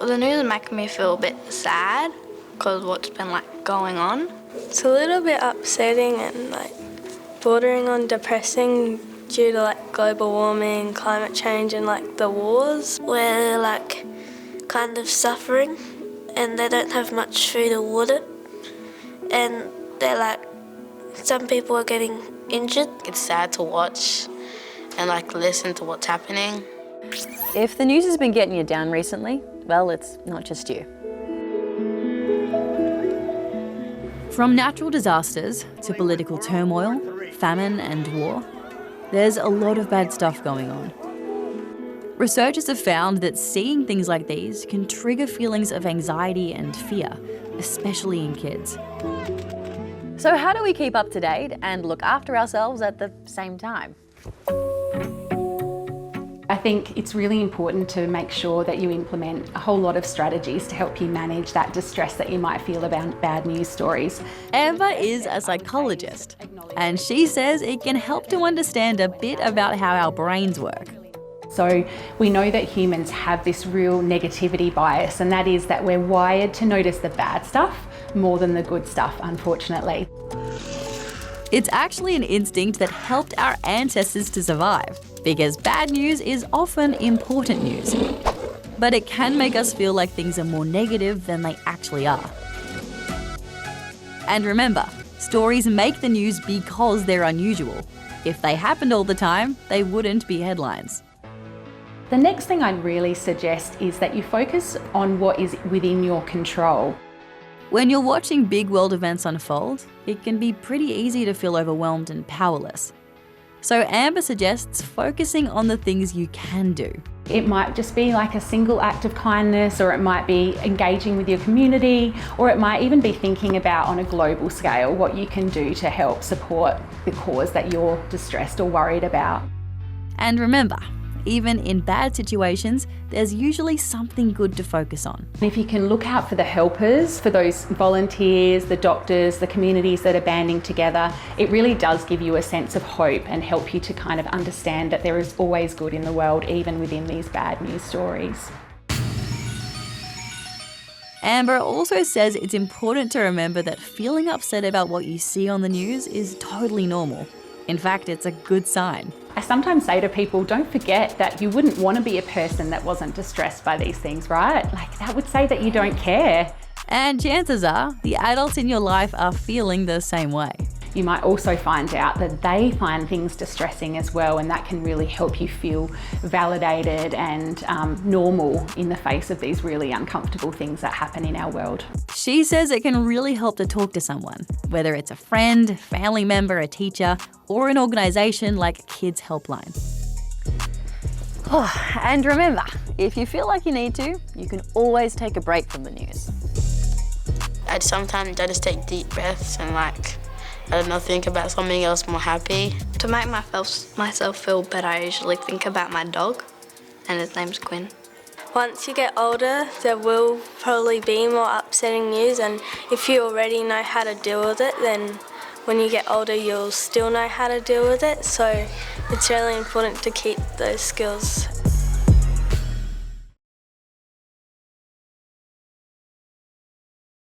The news is making me feel a bit sad because what's been going on. It's a little bit upsetting and bordering on depressing due to global warming, climate change and the wars. Where they're kind of suffering and they don't have much food or water, and they're some people are getting injured. It's sad to watch and listen to what's happening. If the news has been getting you down recently, well, it's not just you. From natural disasters to political turmoil, famine and war, there's a lot of bad stuff going on. Researchers have found that seeing things like these can trigger feelings of anxiety and fear, especially in kids. So how do we keep up to date and look after ourselves at the same time? I think it's really important to make sure that you implement a whole lot of strategies to help you manage that distress that you might feel about bad news stories. Amber is a psychologist, and she says it can help to understand a bit about how our brains work. So we know that humans have this real negativity bias, and that is that we're wired to notice the bad stuff more than the good stuff, unfortunately. It's actually an instinct that helped our ancestors to survive, because bad news is often important news. But it can make us feel like things are more negative than they actually are. And remember, stories make the news because they're unusual. If they happened all the time, they wouldn't be headlines. The next thing I'd really suggest is that you focus on what is within your control. When you're watching big world events unfold, it can be pretty easy to feel overwhelmed and powerless. So Amber suggests focusing on the things you can do. It might just be a single act of kindness, or it might be engaging with your community, or it might even be thinking about on a global scale what you can do to help support the cause that you're distressed or worried about. And remember, even in bad situations, there's usually something good to focus on. If you can look out for the helpers, for those volunteers, the doctors, the communities that are banding together, it really does give you a sense of hope and help you to kind of understand that there is always good in the world, even within these bad news stories. Amber also says it's important to remember that feeling upset about what you see on the news is totally normal. In fact, it's a good sign. I sometimes say to people, don't forget that you wouldn't want to be a person that wasn't distressed by these things, right? That would say that you don't care. And chances are, the adults in your life are feeling the same way. You might also find out that they find things distressing as well, and that can really help you feel validated and normal in the face of these really uncomfortable things that happen in our world. She says it can really help to talk to someone, whether it's a friend, family member, a teacher, or an organisation like Kids Helpline. Oh, and remember, if you feel like you need to, you can always take a break from the news. Sometimes I just take deep breaths and think about something else more happy. To make myself feel better, I usually think about my dog, and his name's Quinn. Once you get older, there will probably be more upsetting news, and if you already know how to deal with it, then when you get older, you'll still know how to deal with it. So it's really important to keep those skills